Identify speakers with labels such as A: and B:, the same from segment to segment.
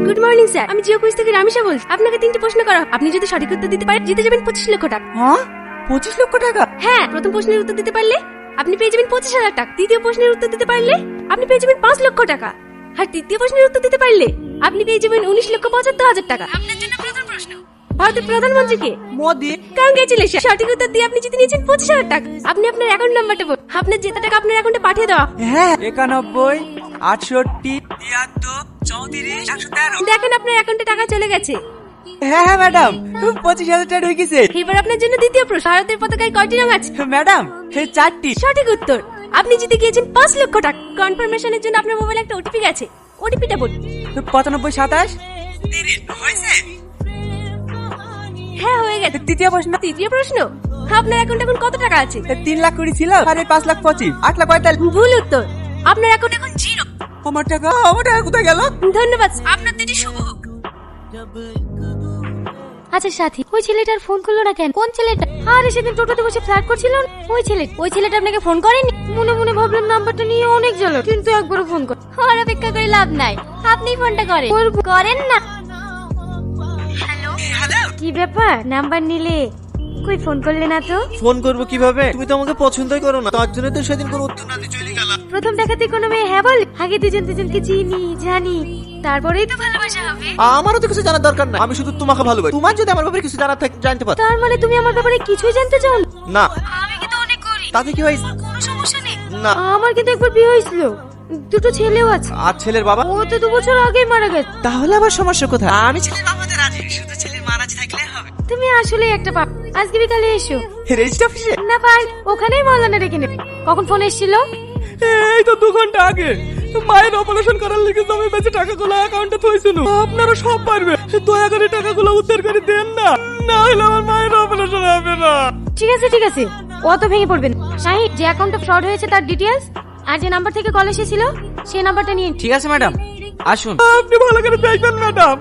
A: Good morning sir, আমি Jio quiz থেকে রামিশা বলছি। আপনাকে 3টি প্রশ্ন করা, আপনি যদি সঠিক উত্তর দিতে পারেন জিতে যাবেন 25 লক্ষ টাকা।
B: হ্যাঁ 25 লক্ষ টাকা?
A: হ্যাঁ, প্রথম প্রশ্নের উত্তর দিতে পারলে আপনি পেয়ে যাবেন 25,000 টাকা। দ্বিতীয় প্রশ্নের উত্তর দিতে পারলে আপনি পেয়ে যাবেন 5 লক্ষ টাকা। আর তৃতীয় প্রশ্নের উত্তর দিতে পারলে আপনি পেয়ে যাবেন 19,75,000 টাকা। আপনার জন্য প্রথম প্রশ্ন, ভারতের প্রধানমন্ত্রীকে?
B: মোদি।
A: কংগ্রেচুলেশন, সঠিক উত্তর দিয়ে আপনি জিতে নিয়েছেন 25,000 টাকা। আপনি আপনার অ্যাকাউন্ট নাম্বারটা বলুন, আপনার জেতা টাকা আপনার অ্যাকাউন্টে পাঠিয়ে দেওয়া।
B: হ্যাঁ 91 68 73 34 113।
A: দেখেন আপনার অ্যাকাউন্টে টাকা চলে গেছে।
B: হ্যাঁ হ্যাঁ ম্যাডাম 25,000 টাকা ঢুকে গেছে।
A: এবার আপনার জন্য দ্বিতীয় প্রশ্ন, ভারতের পতাকায় কয়টি রং আছে?
B: ম্যাডাম 4টি।
A: সঠিক উত্তর, আপনি জিতে গিয়েছেন 5 লক্ষ টাকা। কনফার্মেশনের জন্য আপনার মোবাইলে একটা ওটিপি গেছে, ওটিপিটা বলুন।
B: 95 27 হয়েছে।
A: হ্যাঁ হয়ে গেছে।
B: তৃতীয় প্রশ্ন।
A: তৃতীয় প্রশ্ন, আপনার অ্যাকাউন্টে এখন কত টাকা আছে?
B: 3 লাখ করে ছিল আর 5 লাখ 25 8 লাখ 45।
A: ভুল উত্তর, আপনার অ্যাকাউন্ট এখন জিরো।
B: আমার টাকা কোথায় গেল?
A: ধন্যবাদ, আপনার দিনটি শুভ হোক। আচ্ছা সাথী, ওই ছেলেটার ফোন করলো না কেন? কোন ছেলেটা? আরে সেদিন টোটোতে বসে ফ্ল্যাট করছিল না? ওই ছেলেটা আপনাকে ফোন করেনি? মনে মনে ভাবলাম নাম্বারটা নিয়ে অনেক জ্বালা, কিন্তু একবারও ফোন করে। আর অপেক্ষা করে লাভ নাই, আপনিই ফোনটা করেন। করেন না। হ্যালো, কি ব্যাপার, নাম্বার নিলে কই ফোন করলে না তো?
C: ফোন করবো কিভাবে? তুমি তো আমাকে পছন্দই করো না, তার জন্য তো সেদিন কোনো উত্তর না দিয়ে চলে গেলাম।
A: প্রথম দেখাতে কোনো মেয়ে হ্যাঁ বলে? আগে দুজনকে চিনি জানি, তারপরেই তো ভালোবাসা হবে।
C: আমারও তো কিছু জানার দরকার নাই, আমি শুধু তোমাকে ভালোবাসি। তোমার যদি আমার ব্যাপারে কিছু জানার থাকে জানতে পারো।
A: তার মানে তুমি আমার ব্যাপারে কিছুই জানতে চাও না?
C: না।
A: আমি কিন্তু অনেক গরিব,
C: তাতে কি হয়েছে?
A: কোনো সমস্যা নেই।
C: না।
A: আমার কিন্তু একবার বিয়ে হয়েছিল, 2টো ছেলেও আছে।
C: আর ছেলের বাবা?
A: ও তো 2 বছর আগেই মারা গেছে।
C: তাহলে আবার সমস্যা কোথায়?
B: আমি ছেলের বাবাতে রাজি, শুধু ছেলের মা রাজি থাকলে হবে।
A: তুমি আসলে একটা পাপ। আজকে বিকালে এসো।
B: রেজিস্ট্রি অফিসে?
A: না পার্ক, ওখানেই মলানা রেখে নেবে। কখন ফোন এসেছিল?
B: এই তো 2 ঘন্টা আগে। মায়ের অপারেশন করার লিগে জমি বেঁচে টাকাগুলো অ্যাকাউন্টে থইছিল। আপনারা সব পারবে, দয়া করে টাকাগুলো উদ্ধার করে দেন না, না হলে আমার মায়ের অপারেশন হবে না।
A: ঠিক আছে, অত ভেঙে পড়বেন। শাহিদ, যে অ্যাকাউন্টটা ফ্রড হয়েছে তার ডিটেইলস আর যে নাম্বার থেকে কল এসেছিল সেই নাম্বারটা নিয়ে।
B: ঠিক আছে ম্যাডাম, আসুন। আপনি ভালো করে দেখবেন ম্যাডাম,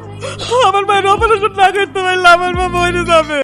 B: আমার মায়ের অপারেশন না করতে পারলে আমার মা মরে যাবে।